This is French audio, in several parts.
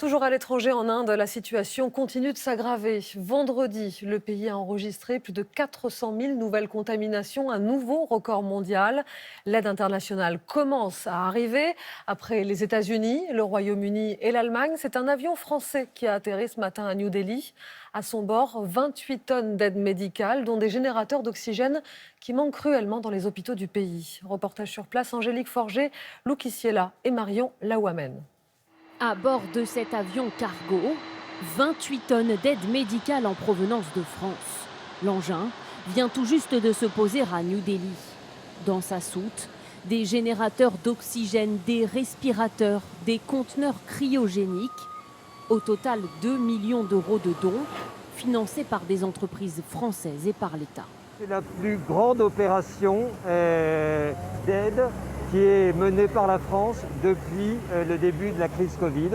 Toujours à l'étranger, en Inde, la situation continue de s'aggraver. Vendredi, le pays a enregistré plus de 400 000 nouvelles contaminations, un nouveau record mondial. L'aide internationale commence à arriver. Après les États-Unis, le Royaume-Uni et l'Allemagne, c'est un avion français qui a atterri ce matin à New Delhi. À son bord, 28 tonnes d'aide médicale, dont des générateurs d'oxygène qui manquent cruellement dans les hôpitaux du pays. Reportage sur place, Angélique Forger, Lou Kissiela et Marion Laouamen. À bord de cet avion cargo, 28 tonnes d'aide médicale en provenance de France. L'engin vient tout juste de se poser à New Delhi. Dans sa soute, des générateurs d'oxygène, des respirateurs, des conteneurs cryogéniques. Au total, 2 millions d'euros de dons financés par des entreprises françaises et par l'État. C'est la plus grande opération d'aide qui est menée par la France depuis le début de la crise Covid.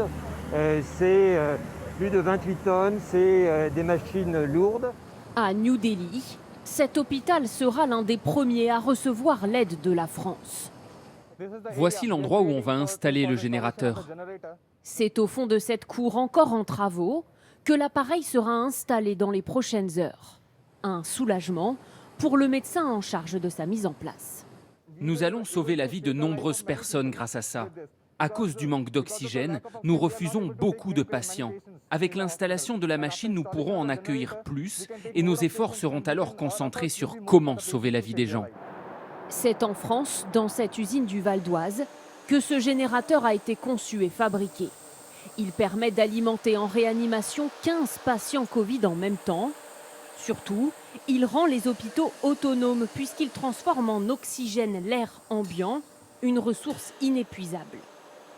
C'est plus de 28 tonnes, c'est des machines lourdes. À New Delhi, cet hôpital sera l'un des premiers à recevoir l'aide de la France. Voici l'endroit où on va installer le générateur. C'est au fond de cette cour encore en travaux que l'appareil sera installé dans les prochaines heures. Un soulagement pour le médecin en charge de sa mise en place. Nous allons sauver la vie de nombreuses personnes grâce à ça. À cause du manque d'oxygène, nous refusons beaucoup de patients. Avec l'installation de la machine, nous pourrons en accueillir plus et nos efforts seront alors concentrés sur comment sauver la vie des gens. C'est en France, dans cette usine du Val d'Oise, que ce générateur a été conçu et fabriqué. Il permet d'alimenter en réanimation 15 patients Covid en même temps. Surtout, il rend les hôpitaux autonomes puisqu'il transforme en oxygène l'air ambiant, une ressource inépuisable.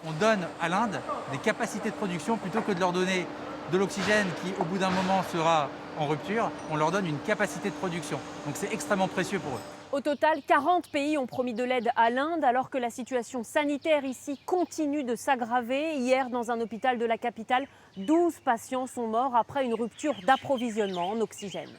On donne à l'Inde des capacités de production plutôt que de leur donner de l'oxygène qui, au bout d'un moment, sera en rupture. On leur donne une capacité de production. Donc c'est extrêmement précieux pour eux. Au total, 40 pays ont promis de l'aide à l'Inde alors que la situation sanitaire ici continue de s'aggraver. Hier, dans un hôpital de la capitale, 12 patients sont morts après une rupture d'approvisionnement en oxygène.